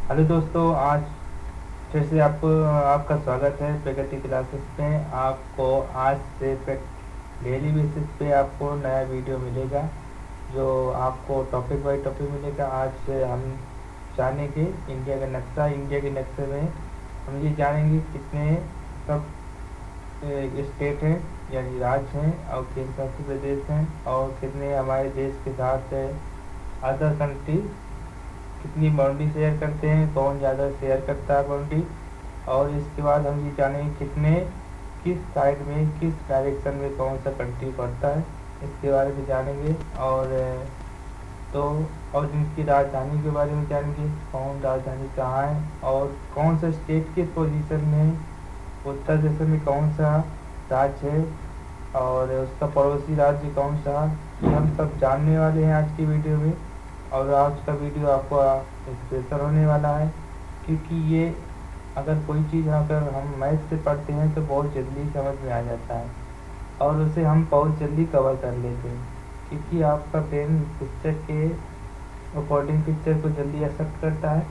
Hello दोस्तों, आज फिर से आपको आपका स्वागत है प्रगति क्लासेस में। आपको आज से डेली बेसिस पे आपको नया वीडियो मिलेगा, जो आपको टॉपिक बाय टॉपिक मिलेगा। आज से हम जानेंगे इंडिया का नक्शा। इंडिया के नक्शे में हम ये जानेंगे कितने सब स्टेट हैं यानी राज्य हैं और केंद्र शासित प्रदेश हैं, और कितने हमारे देश के साथ अदर कंट्री कितनी बाउंड्री शेयर करते हैं, कौन ज़्यादा शेयर करता है बाउंड्री। और इसके बाद हम ये जानेंगे कितने किस साइड में किस डायरेक्शन में कौन सा कंट्री पड़ता है, इसके बारे में जानेंगे। और तो और इनकी राजधानी के बारे में जानेंगे, कौन राजधानी कहाँ है और कौन सा स्टेट किस पोजीशन में है, उत्तर दिशा में कौन सा राज्य है और उसका पड़ोसी राज्य कौन सा है। ये हम सब जानने वाले हैं आज की वीडियो में। और आज का वीडियो आपको स्पेशल होने वाला है, क्योंकि ये अगर कोई चीज़ अगर हम मैथ से पढ़ते हैं तो बहुत जल्दी समझ में आ जाता है और उसे हम बहुत जल्दी कवर कर लेते हैं, क्योंकि आपका ब्रेन पिक्चर के अकॉर्डिंग पिक्चर को जल्दी एक्सेप्ट करता है।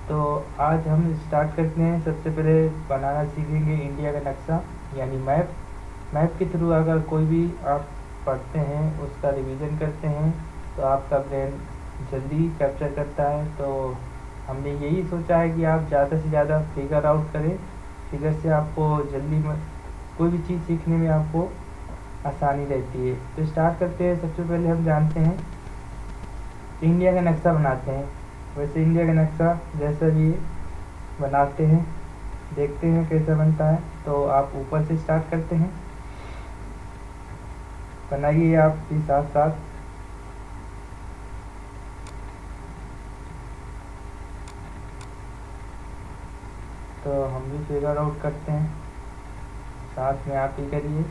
तो आज हम स्टार्ट करते हैं। सबसे पहले बनाना सीखेंगे इंडिया का नक्शा यानी मैप। मैप के थ्रू अगर कोई भी आप पढ़ते हैं, उसका रिवीजन करते हैं, तो आपका ब्रेन जल्दी कैप्चर करता है। तो हमने यही सोचा है कि आप ज़्यादा से ज़्यादा फिगर आउट करें। फिगर से आपको जल्दी कोई भी चीज़ सीखने में आपको आसानी रहती है। तो स्टार्ट करते हैं। सबसे पहले हम जानते हैं इंडिया का नक्शा बनाते हैं। वैसे इंडिया का नक्शा जैसा भी बनाते हैं, देखते हैं कैसा बनता है। तो आप ऊपर से स्टार्ट करते हैं, बनाइए आप भी साथ साथ। तो हम भी फिगर आउट करते हैं, साथ में आप ही करिए।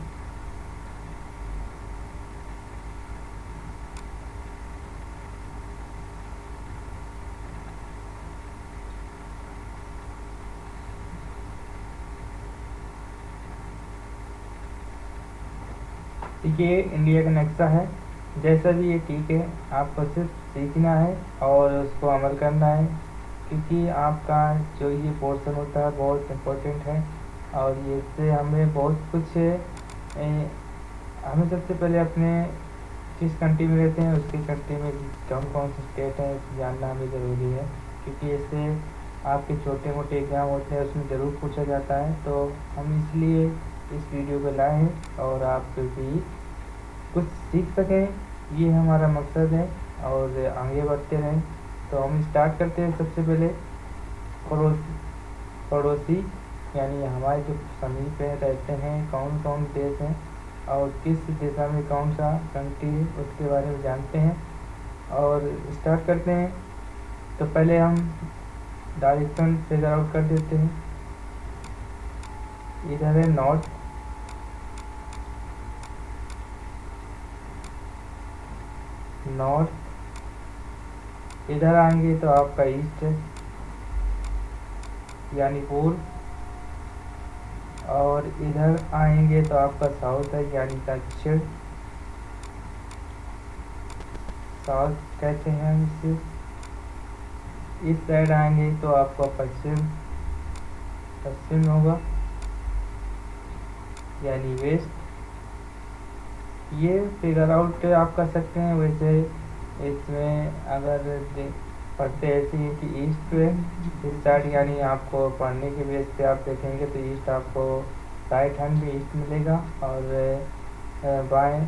ठीक है, इंडिया का नक्शा है जैसा भी ये ठीक है। आपको सिर्फ सीखना है और उसको अमल करना है, क्योंकि आपका जो ये पोर्शन होता है बहुत इम्पोर्टेंट है। और ये इससे हमें बहुत कुछ हमें सबसे पहले अपने जिस कंट्री में रहते हैं उसकी कंट्री में कौन कौन से स्टेट हैं जानना हमें ज़रूरी है, क्योंकि इससे आपके छोटे मोटे एग्ज़ाम होते हैं उसमें ज़रूर पूछा जाता है। तो हम इसलिए इस वीडियो को लाए हैं और आप भी कुछ सीख सकें, ये हमारा मकसद है और आगे बढ़ते रहें। तो हम स्टार्ट करते हैं। सबसे पहले पड़ोसी पड़ोसी यानी हमारे जो समीप में रहते हैं कौन कौन देश हैं और किस दिशा में कौन सा कंट्री है, उसके बारे में जानते हैं और स्टार्ट करते हैं। तो पहले हम डायरेक्शन फिगर आउट कर देते हैं। इधर है नॉर्थ, नॉर्थ। इधर आएंगे तो आपका ईस्ट है यानी पूर्व, और इधर आएंगे तो आपका साउथ है यानी दक्षिण, साउथ कहते हैं हम इसे। इस साइड आएंगे तो आपका पश्चिम, पश्चिम होगा यानी वेस्ट। ये फिगर आउट आप कर सकते हैं। वैसे इसमें अगर पढ़ते ऐसे ही कि ईस्ट पे इस साइड यानी आपको पढ़ने के बेस पे आप देखेंगे तो ईस्ट आपको राइट हैंड में ईस्ट मिलेगा और बाएं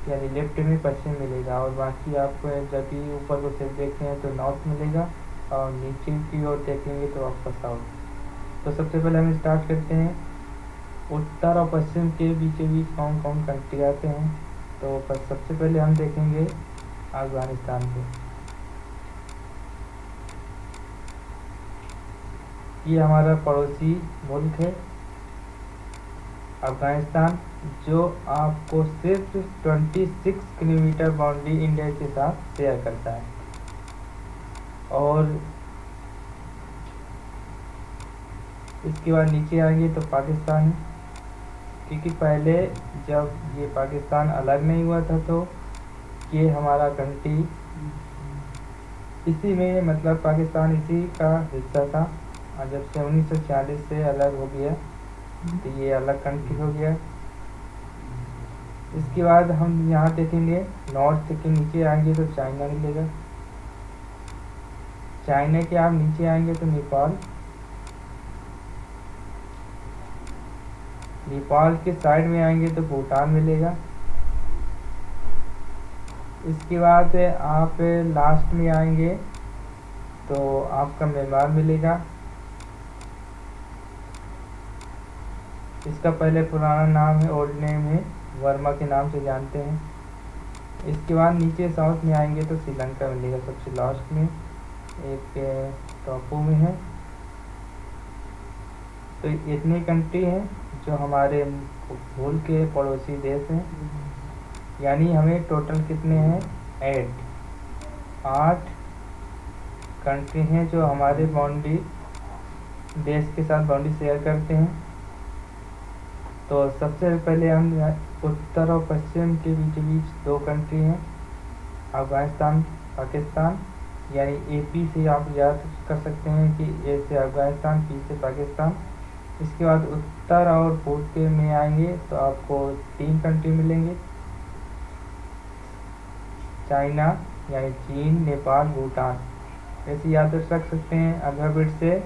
यानी लेफ्ट में पश्चिम मिलेगा। और बाकी आपको जब भी ऊपर को सिर्फ देखते हैं तो नॉर्थ मिलेगा और नीचे की ओर देखेंगे तो आपका साउथ। तो सबसे पहले हम स्टार्ट करते हैं। उत्तर और पश्चिम के बीचों बीच कौन कौन कंट्री आते हैं। तो सबसे पहले हम देखेंगे अफगानिस्तान को। ये हमारा पड़ोसी मुल्क है अफगानिस्तान, जो आपको सिर्फ 26 किलोमीटर बाउंड्री इंडिया के साथ शेयर करता है। और इसके बाद नीचे आएंगे तो पाकिस्तान, क्योंकि पहले जब ये पाकिस्तान अलग नहीं हुआ था तो ये हमारा कंट्री इसी में मतलब पाकिस्तान इसी का हिस्सा था, और जब से 1946 से अलग हो गया तो ये अलग कंट्री हो गया। इसके बाद हम यहाँ देखेंगे नॉर्थ के नीचे आएंगे तो चाइना मिलेगा, चाइना के आप नीचे आएंगे तो नेपाल, नेपाल के साइड में आएंगे तो भूटान मिलेगा। इसके बाद आप लास्ट में आएंगे तो आपका म्यांमार मिलेगा। इसका पहले पुराना नाम है, ओल्ड नेम है, वर्मा के नाम से जानते हैं। इसके बाद नीचे साउथ में आएंगे तो श्रीलंका मिलेगा सबसे लास्ट में, एक टापू में है। तो इतनी कंट्री हैं जो हमारे भूल के पड़ोसी देश हैं। यानी हमें टोटल कितने हैं, 8 कंट्री हैं जो हमारे बाउंड्री देश के साथ बाउंड्री शेयर करते हैं। तो सबसे पहले हम उत्तर और पश्चिम के बीच 2 कंट्री हैं, अफगानिस्तान पाकिस्तान, यानी AP से आप याद कर सकते हैं कि A से अफगानिस्तान, P से पाकिस्तान। इसके बाद उत्तर और पूर्व के में आएंगे तो आपको 3 कंट्री मिलेंगे, चाइना यानी चीन, नेपाल, भूटान। ऐसे याद रख सकते हैं अल्फाबेट से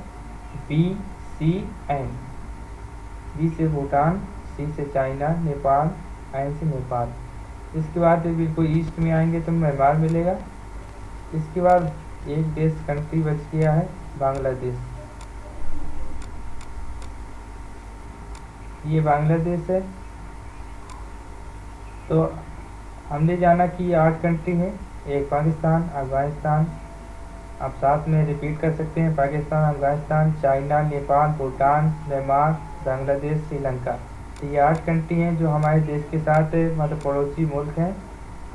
BCN, B से भूटान, C से चाइना, नेपाल, N से नेपाल। इसके बाद बिल्कुल ईस्ट में आएंगे तो म्यांमार मिलेगा। इसके बाद एक देश कंट्री बच गया है, बांग्लादेश। ये बांग्लादेश है। तो हमने जाना कि 8 कंट्री है, एक पाकिस्तान, अफगानिस्तान, आप साथ में रिपीट कर सकते हैं, पाकिस्तान, अफगानिस्तान, चाइना, नेपाल, भूटान, म्यांमार, बांग्लादेश, श्रीलंका। तो ये 8 कंट्री हैं जो हमारे देश के साथ मतलब पड़ोसी मुल्क हैं,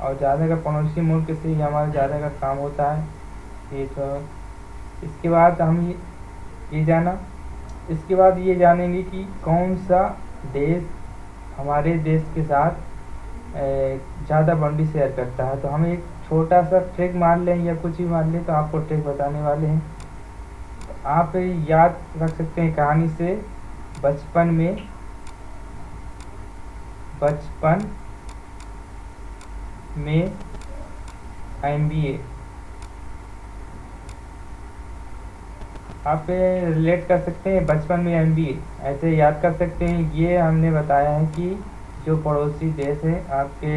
और ज़्यादा का पड़ोसी मुल्क से ही हमारा ज़्यादा का काम होता है ये। तो इसके बाद हम ये जाना, इसके बाद ये जानेंगे कि कौन सा देश हमारे देश के साथ ज़्यादा बाउंड्री शेयर करता है। तो हम एक छोटा सा ट्रिक मान लें या कुछ भी मान लें, तो आपको ट्रिक बताने वाले हैं। तो आप याद रख सकते हैं कहानी से, बचपन में MBA आप रिलेट कर सकते हैं, बचपन में MBA ऐसे याद कर सकते हैं। ये हमने बताया है कि जो पड़ोसी देश है आपके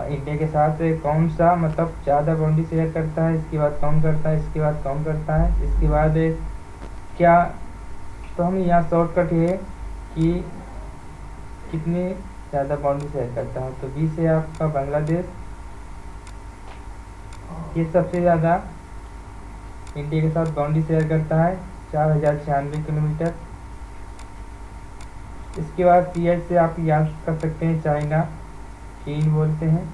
इंडिया के साथ कौन सा मतलब ज़्यादा बाउंड्री शेयर करता है, इसके बाद कौन करता है, इसके बाद कौन करता है, इसके बाद क्या। तो हम यहाँ शॉर्टकट है कि कितने ज़्यादा बाउंड्री शेयर करता है। तो 20 है आपका बांग्लादेश, ये सबसे ज़्यादा इंडिया के साथ बाउंड्री शेयर करता है, 4096 किलोमीटर। इसके बाद CH से आप याद कर सकते हैं चाइना, चीन बोलते हैं।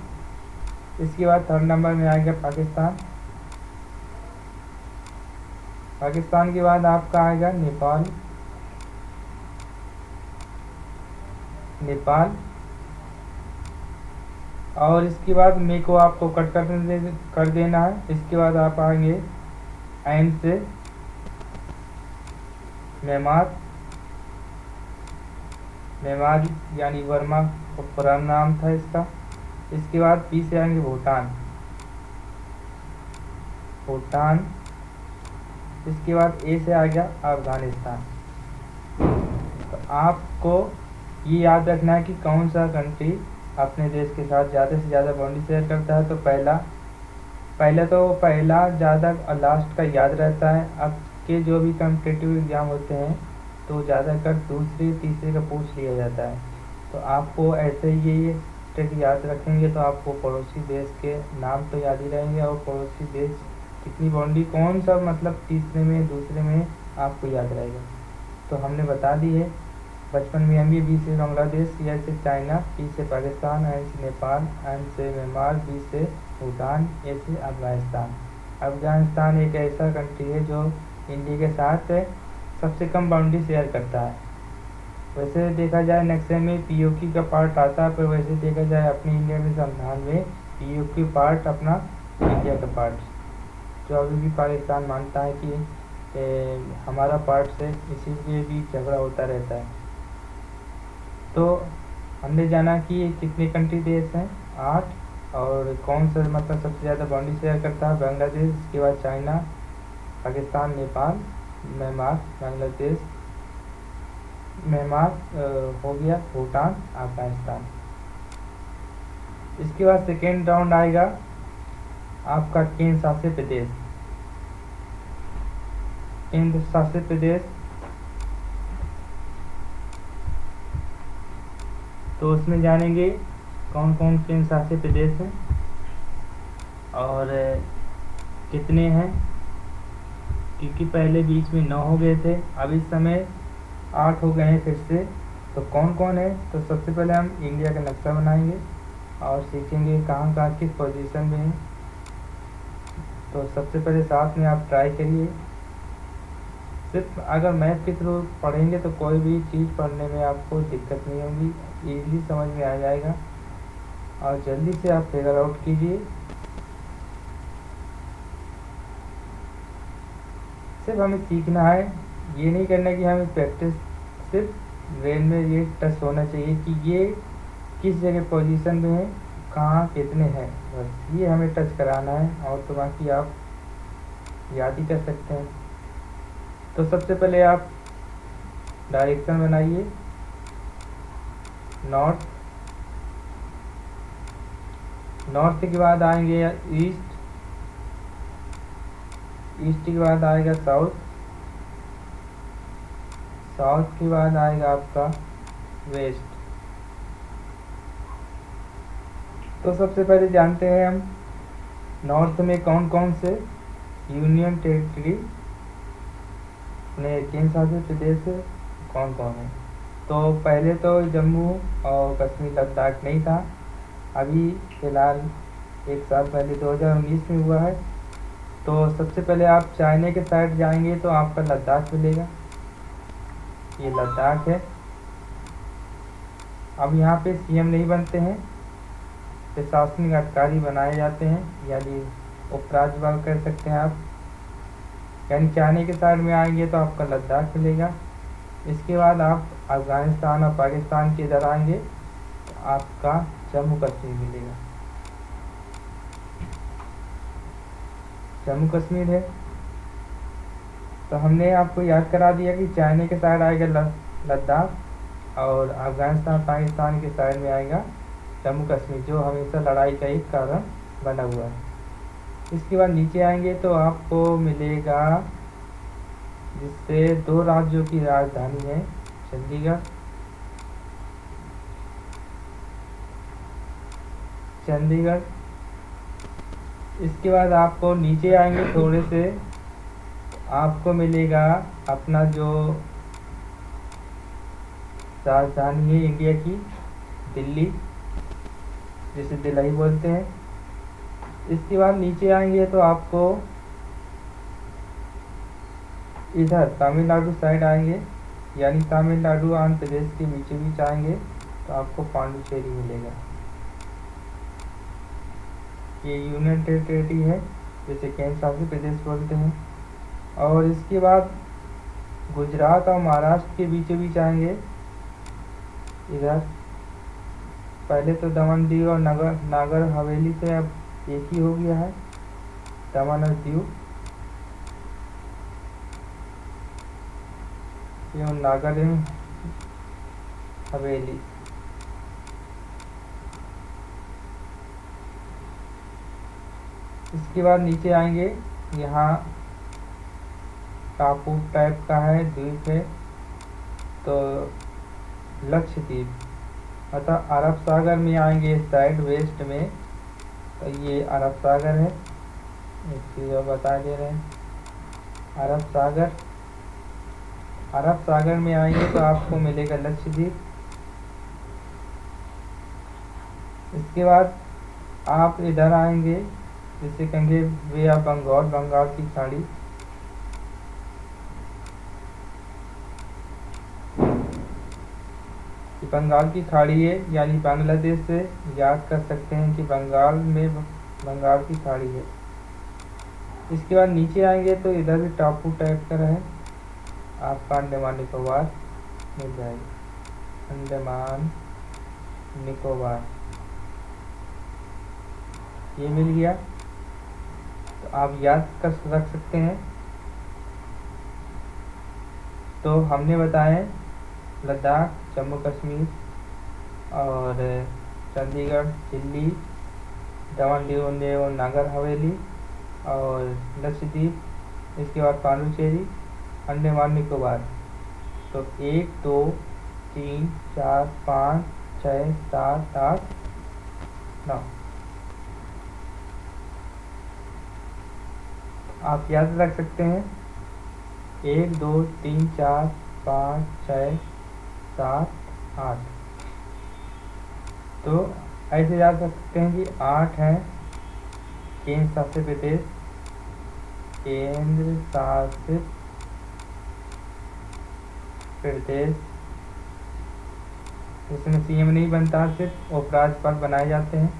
इसके बाद 3rd नंबर में आएगा पाकिस्तान। पाकिस्तान के बाद आपका आएगा नेपाल, और इसके बाद मे को आपको कट कर देना है। इसके बाद आप आएंगे N से म्यांमार यानी वर्मा पुराना नाम था इसका। इसके बाद P से आएंगे भूटान। इसके बाद A से आ गया अफगानिस्तान। तो आपको ये याद रखना है कि कौन सा कंट्री अपने देश के साथ ज़्यादा से ज़्यादा बाउंड्री शेयर करता है। तो पहला ज़्यादा और लास्ट का याद रहता है। अब के जो भी कॉम्पिटिटिव एग्ज़ाम होते हैं तो ज़्यादातर दूसरे तीसरे का पूछ लिया जाता है। तो आपको ऐसे ये ट्रिक याद रखेंगे तो आपको पड़ोसी देश के नाम तो याद ही रहेंगे, और पड़ोसी देश कितनी बाउंड्री कौन सा मतलब तीसरे में दूसरे में आपको याद रहेगा। तो हमने बता दी है, बचपन में MBA, B से बांग्लादेश, C से चाइना, P से पाकिस्तान, N से नेपाल, M से म्यांमार, B से भूटान, A से अफगानिस्तान। अफगानिस्तान एक ऐसा कंट्री है जो इंडिया के साथ सबसे कम बाउंड्री शेयर करता है। वैसे देखा जाए नक्शे में POK का पार्ट आता है, पर वैसे देखा जाए अपने इंडिया में संविधान में POK पार्ट अपना इंडिया का पार्ट। जो अभी भी पाकिस्तान मानता है कि हमारा पार्ट है, इसीलिए भी झगड़ा होता रहता है। तो हमने जाना कि ये कितने कंट्री देश हैं, 8। और कौन सा मतलब सबसे ज़्यादा बाउंड्री शेयर करता है, बांग्लादेश, इसके बाद China, Pakistan, Nepal, Myanmar, Bangladesh, Myanmar हो गया, भूटान, अफगानिस्तान। इसके बाद सेकेंड राउंड आएगा आपका केंद्र शासित प्रदेश। केंद्र शासित प्रदेश, तो उसमें जानेंगे कौन कौन केंद्र शासित प्रदेश हैं और कितने हैं, क्योंकि पहले बीच में 9 हो गए थे, अब इस समय 8 हो गए हैं फिर से। तो कौन कौन है, तो सबसे पहले हम इंडिया का नक्शा बनाएंगे और सीखेंगे कहाँ कहाँ किस पोजीशन में है। तो सबसे पहले साथ में आप ट्राई करिए। सिर्फ अगर मैप के थ्रू पढ़ेंगे तो कोई भी चीज़ पढ़ने में आपको दिक्कत नहीं होगी, ईज़िली समझ में आ जाएगा और जल्दी से आप फिगर आउट कीजिए। सिर्फ हमें सीखना है, ये नहीं करना कि हमें प्रैक्टिस, सिर्फ ब्रेन में ये टच होना चाहिए कि ये किस जगह पोजीशन में है, कहाँ कितने हैं, बस ये हमें टच कराना है और तो बाकी आप याद ही कर सकते हैं। तो सबसे पहले आप डायरेक्शन बनाइए, नॉर्थ, नॉर्थ के बाद आएंगे ईस्ट, ईस्ट के बाद आएगा साउथ, साउथ के बाद आएगा आपका वेस्ट। तो सबसे पहले जानते हैं हम नॉर्थ में कौन कौन से यूनियन टेरिटरी अपने केंद्र शासित प्रदेश से कौन कौन है। तो पहले तो जम्मू और कश्मीर, लद्दाख नहीं था, अभी फ़िलहाल 1 साल पहले 2019 में हुआ है। तो सबसे पहले आप चाइना के साइड जाएंगे तो आपका लद्दाख मिलेगा, ये लद्दाख है। अब यहाँ पे सीएम नहीं बनते हैं, प्रशासनिक अधिकारी बनाए जाते हैं, यानी उपराज्यपाल कह सकते हैं आप। यानी चाइना के साइड में आएंगे तो आपका लद्दाख मिलेगा। इसके बाद आप अफ़गानिस्तान और पाकिस्तान के इधर आएंगे तो आपका जम्मू कश्मीर मिलेगा, जम्मू कश्मीर है। तो हमने आपको याद करा दिया कि चाइना के साइड आएगा लद्दाख और अफ़गानिस्तान पाकिस्तान के साइड में आएगा जम्मू कश्मीर, जो हमेशा लड़ाई का एक कारण बना हुआ है। इसके बाद नीचे आएंगे तो आपको मिलेगा, जिससे 2 राज्यों की राजधानी है, चंडीगढ़, चंडीगढ़। इसके बाद आपको नीचे आएंगे थोड़े से, आपको मिलेगा अपना जो राजधानी है इंडिया की, दिल्ली, जिसे दिल्ली बोलते हैं। इसके बाद नीचे आएंगे तो आपको इधर तमिलनाडु साइड आएंगे, यानी तमिलनाडु आंध्र प्रदेश के बीचों बीच आएंगे तो आपको पांडिचेरी मिलेगा, ये यूनियन टेरिटरी है, जिसे केंद्र शासित प्रदेश बोलते हैं। और इसके बाद गुजरात और महाराष्ट्र के बीचों बीच आएंगे, इधर पहले तो दमन दीव और नागर हवेली से अब एक ही हो गया है, दमन और दीव, ये नागर हवेली। इसके बाद नीचे आएंगे, यहाँ टापू टाइप का है, द्वीप है, तो लक्षद्वीप, मतलब अरब सागर में आएंगे इस साइड वेस्ट में, तो ये अरब सागर है। एक चीज़ और बता दे रहे हैं, अरब सागर, अरब सागर में आएंगे तो आपको मिलेगा लक्षद्वीप। इसके बाद आप इधर आएंगे, जिसे कहेंगे वे ऑफ बंगाल, बंगाल की खाड़ी, बंगाल की खाड़ी है, यानी बांग्लादेश से याद कर सकते हैं कि बंगाल में बंगाल की खाड़ी है। इसके बाद नीचे आएंगे तो इधर भी टापू टाइप का है, आपका अंडमान निकोबार मिल जाएगी। अंडमान निकोबार ये मिल गया, तो आप याद कर रख सकते हैं। तो हमने बताए लद्दाख, जम्मू कश्मीर और चंडीगढ़, दिल्ली, दमन दीव और नागर हवेली और लक्षद्वीप, इसके बाद पांडुचेरी, अंडमान निकोबार। तो 1 2 3 4 5 6 7 8 9 आप याद रख सकते हैं। 1 2 3 4 5 6 7 8। तो ऐसे याद रख सकते हैं कि 8 हैं केंद्र शासित प्रदेश, केंद्र शासित प्रदेश जिसमें सीएम नहीं बनता, सिर्फ उपराज्यपाल बनाए जाते हैं।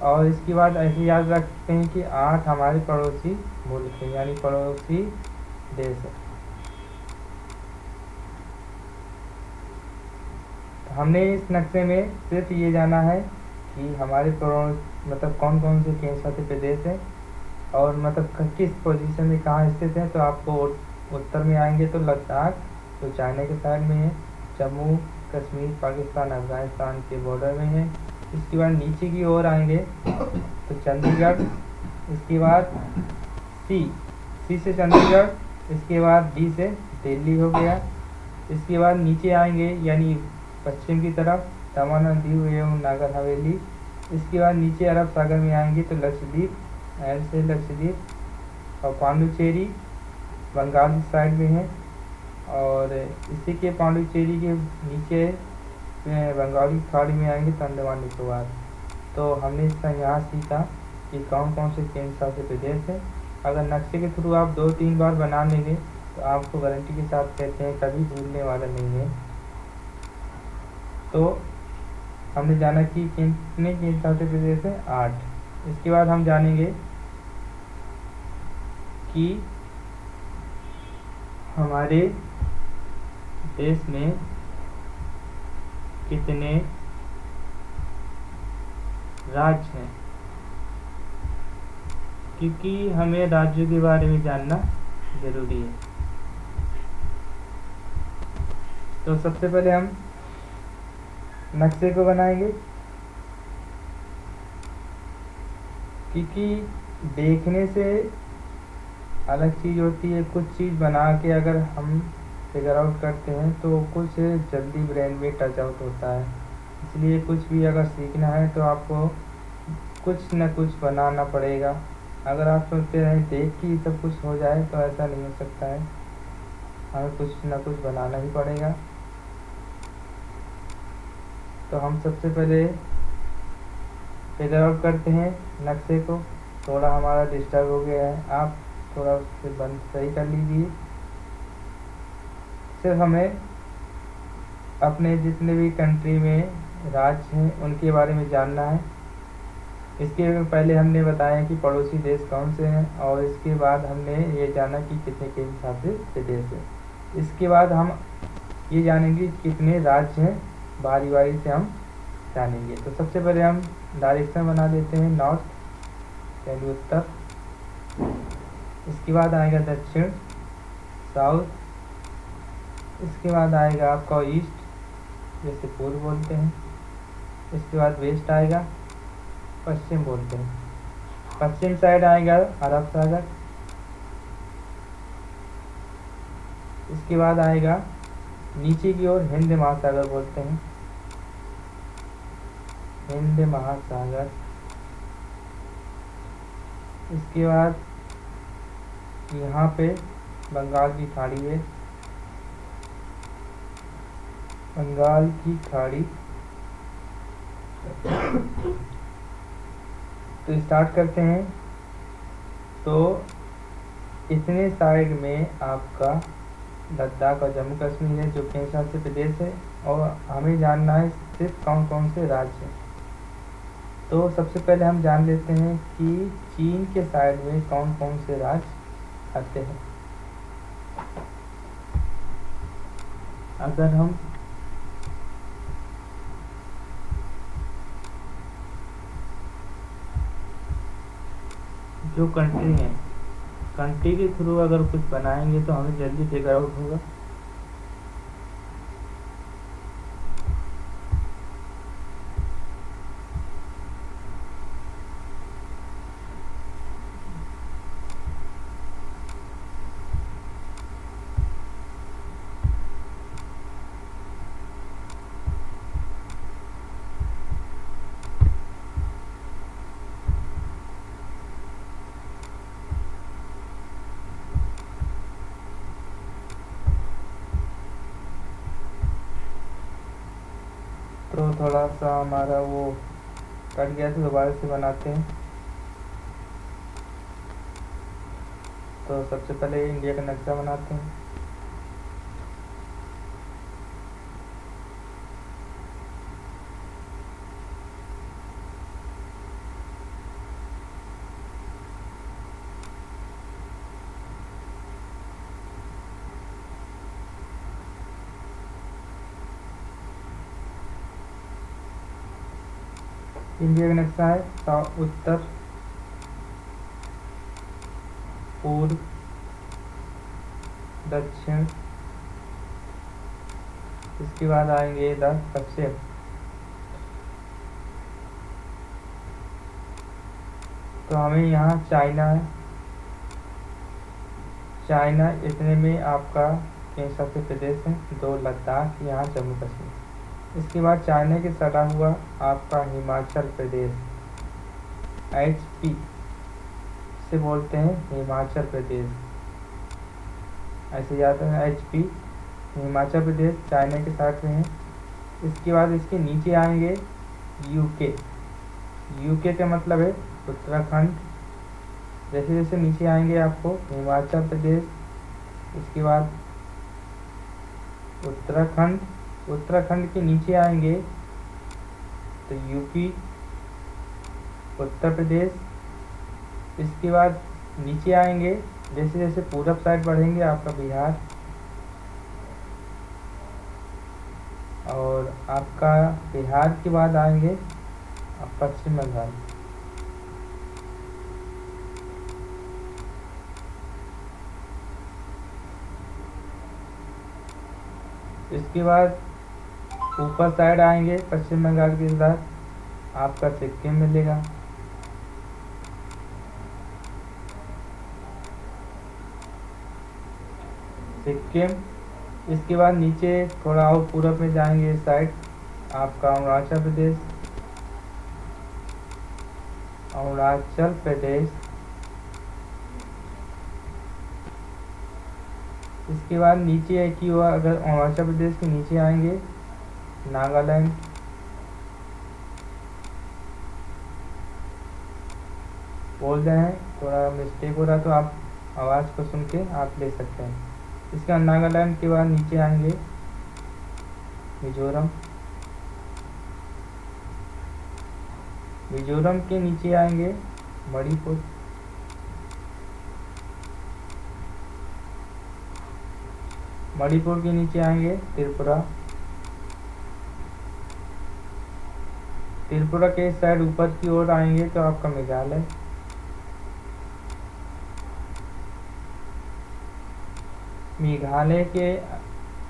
और इसके बाद ऐसे याद रख सकते हैं कि 8 हमारे पड़ोसी मुल्क हैं, यानी पड़ोसी देश है। तो हमने इस नक्शे में सिर्फ ये जाना है कि हमारे पड़ोस मतलब कौन कौन से केंद्र शासित प्रदेश हैं और मतलब किस पोजीशन में कहाँ स्थित हैं। तो आपको उत्तर में आएंगे तो लद्दाख जो चाइना के साइड में है, जम्मू कश्मीर पाकिस्तान अफगानिस्तान के बॉर्डर में है। इसके बाद नीचे की ओर आएंगे तो चंडीगढ़, इसके बाद सी से चंडीगढ़, इसके बाद डी से दिल्ली हो गया। इसके बाद नीचे आएंगे यानी पश्चिम की तरफ दमन और दीव एवं नागर हवेली। इसके बाद नीचे अरब सागर में आएंगे तो लक्षद्वीप, एल से लक्षद्वीप और पांडुचेरी बंगाल की साइड में है। और इसी के पांडुचेरी के नीचे बंगाली खाड़ी में आएंगे तो अंडमान निकोबार। तो हमने इसका यहाँ सीखा कि कौन कौन से केंद्र शासित प्रदेश है। अगर नक्शे के थ्रू आप 2-3 बार बना लेंगे तो आपको गारंटी के साथ कहते हैं कभी भूलने वाला नहीं है। तो हमने जाना कि कितने केंद्र शासित प्रदेश है, 8। इसके बाद हम जानेंगे कि हमारे देश में कितने राज्य हैं, क्योंकि हमें राज्यों के बारे में जानना जरूरी है। तो सबसे पहले हम नक्शे को बनाएंगे, क्योंकि देखने से अलग चीज़ होती है। कुछ चीज़ बना के अगर हम फिगर आउट करते हैं तो कुछ जल्दी ब्रेन में टच आउट होता है। इसलिए कुछ भी अगर सीखना है तो आपको कुछ न कुछ बनाना पड़ेगा। अगर आप सोचते रहें देख के सब कुछ हो जाए तो ऐसा नहीं हो सकता है, हमें कुछ न कुछ बनाना ही पड़ेगा। तो हम सबसे पहले फिगर आउट करते हैं नक्शे को। थोड़ा हमारा डिस्टर्ब हो गया है, आप थोड़ा उससे बंद सही कर लीजिए। सिर्फ हमें अपने जितने भी कंट्री में राज्य हैं उनके बारे में जानना है। इसके पहले हमने बताया कि पड़ोसी देश कौन से हैं और इसके बाद हमने ये जाना कि कितने केंद्र शासित प्रदेश हैं। इसके बाद हम ये जानेंगे कितने राज्य हैं, बारी बारी से हम जानेंगे। तो सबसे पहले हम डायरेक्शन बना देते हैं नॉर्थ यानी उत्तर। इसके बाद आएगा दक्षिण साउथ। इसके बाद आएगा आपका ईस्ट जैसे पूर्व बोलते हैं। इसके बाद वेस्ट आएगा, पश्चिम बोलते हैं। पश्चिम साइड आएगा अरब सागर। इसके बाद आएगा नीचे की ओर हिंद महासागर बोलते हैं, हिंद महासागर। इसके बाद यहाँ पे बंगाल की खाड़ी है, बंगाल की खाड़ी। तो स्टार्ट करते हैं। तो इतने साइड में आपका लद्दाख और जम्मू कश्मीर है जो केंद्र शासित प्रदेश है, और हमें जानना है सिर्फ कौन कौन से राज्य हैं। तो सबसे पहले हम जान लेते हैं कि चीन के साइड में कौन कौन से राज्य आते हैं। अगर हम जो कंट्री है, कंट्री के थ्रू अगर कुछ बनाएंगे तो हमें जल्दी फिगर आउट होगा। तो थोड़ा सा हमारा वो कट गया तो दोबारा से बनाते हैं। तो सबसे पहले इंडिया का नक्शा बनाते हैं। इंडिया का नक्शा है उत्तर, पूर्व, दक्षिण, इसके बाद आएंगे इधर पश्चिम। तो हमें यहाँ चाइना है, चाइना इतने में आपका केंद्र शासित प्रदेश है, 2 लद्दाख, यहाँ जम्मू कश्मीर। इसके बाद चाइना के सटा हुआ आपका हिमाचल प्रदेश, HP से बोलते हैं हिमाचल प्रदेश, ऐसे याद है HP, हिमाचल प्रदेश चाइना के साथ में है। इसके बाद इसके नीचे आएंगे UK, UK का मतलब है उत्तराखंड। जैसे जैसे नीचे आएंगे आपको हिमाचल प्रदेश, इसके बाद उत्तराखंड, उत्तराखंड के नीचे आएंगे तो UP, उत्तर प्रदेश। इसके बाद नीचे आएंगे जैसे जैसे पूरब साइड बढ़ेंगे आपका बिहार, और आपका बिहार के बाद आएंगे पश्चिम बंगाल। इसके बाद ऊपर साइड आएंगे पश्चिम बंगाल के साथ आपका सिक्किम मिलेगा। सिक्किम, इसके बाद नीचे थोड़ा और पूरब में जाएंगे इस साइड आपका अरुणाचल प्रदेश, अरुणाचल प्रदेश। इसके बाद नीचे है कि हुआ अगर अरुणाचल प्रदेश के नीचे आएंगे नागालैंड, बोल रहे हैं थोड़ा मिस्टेक हो रहा तो आप आवाज़ को सुन के आप ले सकते हैं। इसके बाद नागालैंड के बाद नीचे आएंगे मिजोरम, मिजोरम के नीचे आएंगे मणिपुर, मणिपुर के नीचे आएंगे त्रिपुरा, त्रिपुरा के साइड ऊपर की ओर आएंगे तो आपका मेघालय, मेघालय के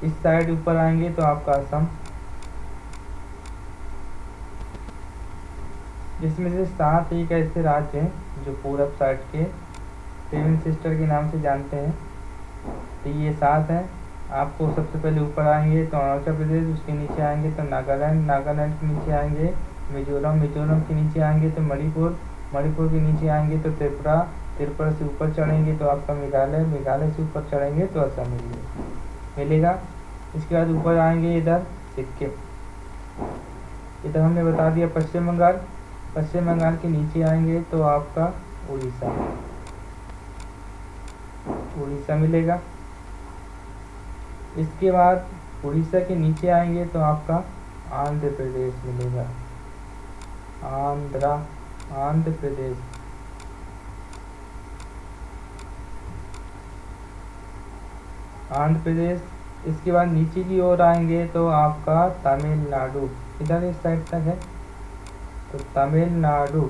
इस साइड ऊपर आएंगे तो आपका असम, जिसमें से 7 एक ऐसे राज्य हैं जो पूरब साइड के 7 सिस्टर के नाम से जानते हैं। तो ये 7 हैं। आपको सबसे पहले ऊपर आएंगे तो अरुणाचल प्रदेश, उसके नीचे आएंगे तो नागालैंड, नागालैंड के नीचे आएंगे मिजोरम, मिजोरम के नीचे आएंगे तो मणिपुर, मणिपुर के नीचे आएंगे तो त्रिपुरा, त्रिपुरा से ऊपर चढ़ेंगे तो आपका मेघालय, मेघालय से ऊपर चढ़ेंगे तो असम मिलेगा। इसके बाद ऊपर आएंगे इधर सिक्किम, इधर हमने बता दिया पश्चिम बंगाल, पश्चिम बंगाल के नीचे आएंगे तो आपका उड़ीसा, उड़ीसा मिलेगा। इसके बाद उड़ीसा के नीचे आएंगे तो आपका आंध्र प्रदेश मिलेगा, आंध्र प्रदेश। आंध्र प्रदेश। इसके बाद नीचे की ओर आएंगे तो आपका तमिलनाडु, इधर इस साइड तक है तो तमिलनाडु।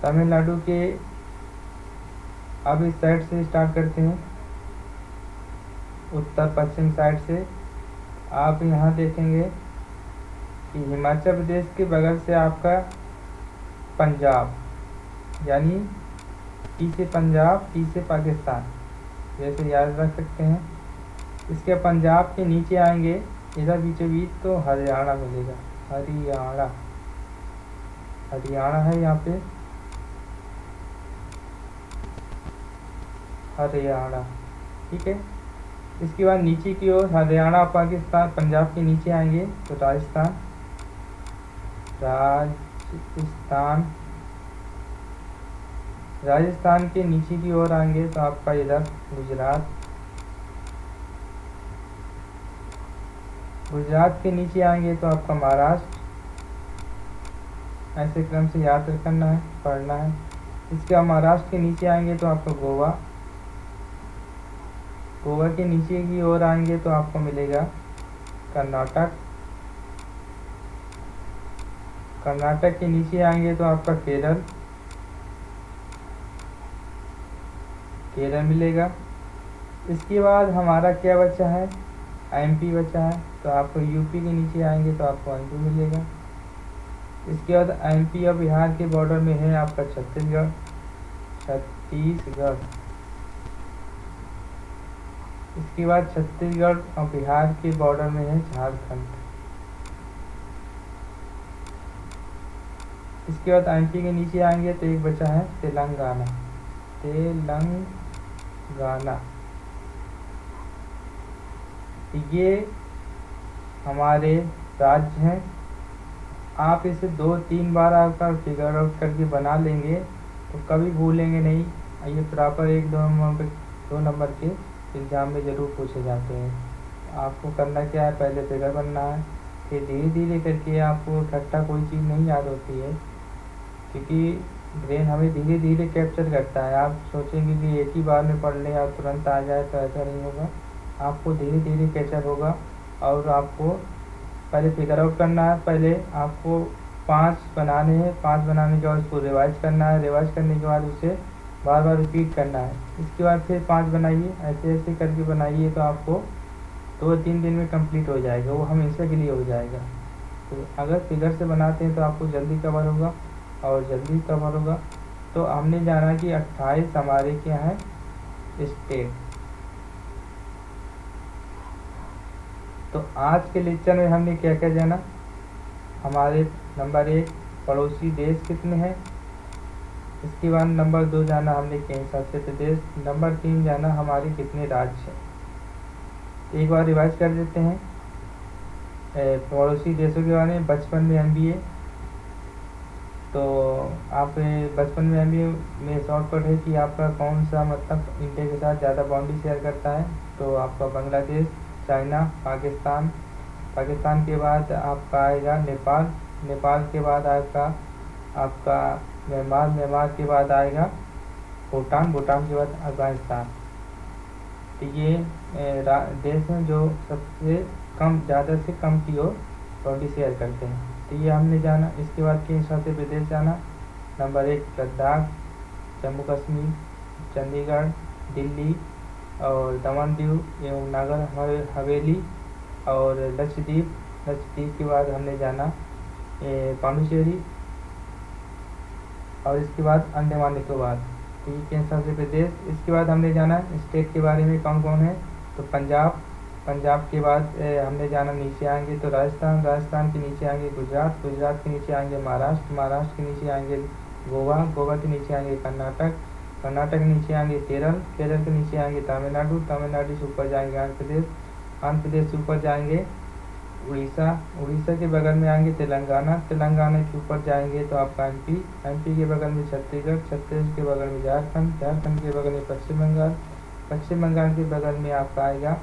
तमिलनाडु के अब इस साइड से स्टार्ट करते हैं, उत्तर पश्चिम साइड से। आप यहाँ देखेंगे कि हिमाचल प्रदेश के बगल से आपका पंजाब, यानी टी से पंजाब, टी से पाकिस्तान, जैसे याद रख सकते हैं। इसके पंजाब के नीचे आएंगे इधर बीचों बीच तो हरियाणा मिलेगा। हरियाणा, हरियाणा है यहाँ पे, हरियाणा, ठीक है। इसके बाद नीचे की ओर हरियाणा, पाकिस्तान, पंजाब के नीचे आएंगे तो राजस्थान, राजस्थान। राजस्थान के नीचे की ओर आएंगे तो आपका इधर गुजरात, गुजरात के नीचे आएंगे तो आपका महाराष्ट्र। ऐसे क्रम से याद रखना है, पढ़ना है। इसके बाद महाराष्ट्र के नीचे आएंगे तो आपका गोवा, गोवा के नीचे की ओर आएंगे तो आपको मिलेगा कर्नाटक, कर्नाटक के नीचे आएंगे तो आपका केरल, केरल मिलेगा। इसके बाद हमारा क्या बचा है, एमपी बचा है, तो आपको यूपी के नीचे आएंगे तो आपको एमपी मिलेगा। इसके बाद एमपी और बिहार के बॉर्डर में है आपका छत्तीसगढ़, छत्तीसगढ़। इसके बाद छत्तीसगढ़ और बिहार के बॉर्डर में है झारखंड। इसके बाद एमपी के नीचे आएंगे तो एक बचा है तेलंगाना, तेलंगाना। ये हमारे राज्य हैं। आप इसे 2-3 बार आपका फिगर आउट करके बना लेंगे तो कभी भूलेंगे नहीं। ये प्रॉपर 1-2 नंबर के एग्ज़ाम में ज़रूर पूछे जाते हैं। आपको करना क्या है, पहले फिगर बनना है, फिर धीरे धीरे करके आपको इकट्ठा कोई चीज़ नहीं याद होती है, क्योंकि ब्रेन हमें धीरे धीरे कैप्चर करता है। आप सोचेंगे कि एक ही बार में पढ़ लें और तुरंत आ जाए, तो ऐसा नहीं होगा। आपको धीरे धीरे कैचअप होगा और आपको पहले फिगर आउट करना है। पहले आपको 5 बनाने हैं, 5 बनाने के बाद उसको रिवाइज करना है, रिवाइज करने के बाद उसे बार बार रिपीट करना है। इसके बाद फिर 5 बनाइए, ऐसे ऐसे करके बनाइए तो आपको 2-3 दिन में कंप्लीट हो जाएगा, वो हमेशा के लिए हो जाएगा। तो अगर फिगर से बनाते हैं तो आपको जल्दी कवर होगा और जल्दी कवर होगा। तो हमने जाना कि 28 हमारे क्या हैं स्टेट। तो आज के लेक्चर में हमने क्या क्या जाना, हमारे नंबर 1 पड़ोसी देश कितने हैं। इसके बाद नंबर 2 जाना हमने केंद्र शासित प्रदेश। नंबर 3 जाना हमारे कितने राज्य हैं। एक बार रिवाइज कर देते हैं पड़ोसी देशों के बारे में। बचपन में MBA, तो आप बचपन में MBA में शॉर्टकट है कि आपका कौन सा मतलब इंडिया के साथ ज़्यादा बाउंड्री शेयर करता है, तो आपका बांग्लादेश, चाइना, पाकिस्तान। पाकिस्तान के बाद आपका आएगा नेपाल, नेपाल के बाद आएगा आपका म्यांमार, म्यांमार के बाद आएगा भूटान, भूटान के बाद अफगानिस्तान। तो ये देश हैं जो सबसे कम, ज़्यादा से कम की ओर बाउंड्री शेयर करते हैं। तो ये हमने जाना। इसके बाद केंद्र शासित प्रदेश जाना। नंबर 1 लद्दाख, जम्मू कश्मीर, चंडीगढ़, दिल्ली और दमन दीव एवं नागर हवेली और लक्षद्वीप। लक्षद्वीप के बाद हमने जाना पांडिचेरी और इसके बाद अंडमान निकोबार। तो ये केंद्र शासित प्रदेश। इसके बाद हमने जाना स्टेट के बारे में कौन कौन है, तो पंजाब, पंजाब के बाद हमने जाना नीचे आएंगे तो राजस्थान, राजस्थान के नीचे आएंगे गुजरात, गुजरात के नीचे आएंगे महाराष्ट्र, महाराष्ट्र के नीचे आएंगे गोवा, गोवा के नीचे आएंगे कर्नाटक, कर्नाटक के नीचे आएंगे केरल, केरल के नीचे आएंगे तमिलनाडु, तमिलनाडु से ऊपर जाएंगे आंध्र प्रदेश, आंध्र प्रदेश से ऊपर जाएंगे उड़ीसा, उड़ीसा के बगल में आएंगे तेलंगाना, तेलंगाना के ऊपर जाएंगे तो आपका MP, MP के बगल में छत्तीसगढ़, छत्तीसगढ़ के बगल में झारखंड, झारखंड के बगल में पश्चिम बंगाल, पश्चिम बंगाल के बगल में आपका आएगा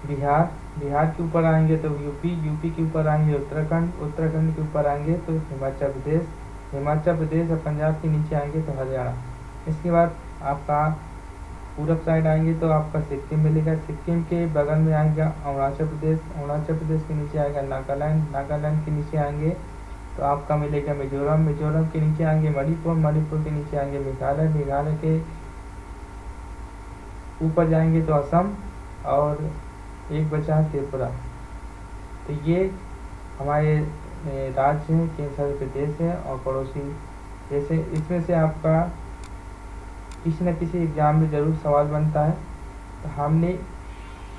बिहार, बिहार के ऊपर आएंगे तो यूपी, यूपी के ऊपर आएंगे उत्तराखंड, उत्तराखंड के ऊपर आएंगे तो हिमाचल प्रदेश, हिमाचल प्रदेश और पंजाब के नीचे आएंगे तो हरियाणा। इसके बाद आपका पूरब साइड आएंगे तो आपका सिक्किम मिलेगा, सिक्किम के बगल में आएगा अरुणाचल प्रदेश, अरुणाचल प्रदेश के नीचे आएगा नागालैंड, नागालैंड के नीचे आएंगे तो आपका मिलेगा मिजोरम, मिजोरम के नीचे आएंगे मणिपुर, मणिपुर के नीचे आएंगे मेघालय, मेघालय के ऊपर जाएंगे तो असम, और एक बचा है त्रिपुरा। तो ये हमारे राज्य हैं, केंद्र शासित प्रदेश है और पड़ोसी देश है। इसमें से आपका किसी न किसी एग्जाम में ज़रूर सवाल बनता है, तो हमने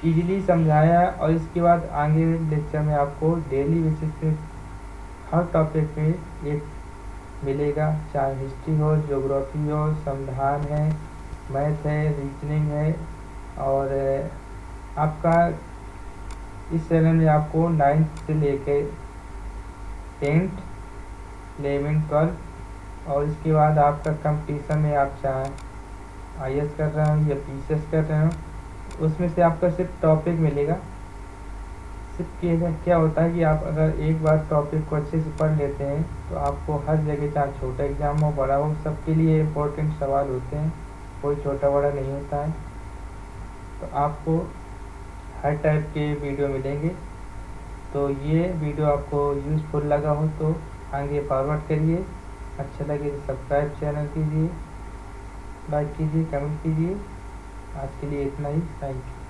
इजीली समझाया है और इसके बाद आगे लेक्चर में आपको डेली बेसिस पे हर टॉपिक पे एक मिलेगा, चाहे हिस्ट्री हो, ज्योग्राफी हो, संविधान है, मैथ है, रीजनिंग है। और आपका इस चैनल में आपको 9th से लेके 10th, 11th, 12th और इसके बाद आपका कंपटीशन में आप चाहे IAS कर रहे हो या PCS कर रहे हो, उसमें से आपका सिर्फ टॉपिक मिलेगा। सिर्फ क्या होता है कि आप अगर एक बार टॉपिक को अच्छे से पढ़ लेते हैं तो आपको हर जगह, चाहे छोटा एग्जाम हो बड़ा हो, सबके लिए इम्पोर्टेंट सवाल होते हैं, कोई छोटा बड़ा नहीं होता है। तो आपको हर टाइप के वीडियो मिलेंगे। तो ये वीडियो आपको यूज़फुल लगा हो तो आगे फॉरवर्ड करिए, अच्छा लगे तो सब्सक्राइब चैनल कीजिए, लाइक कीजिए, कमेंट कीजिए। आज के लिए इतना ही, थैंक यू।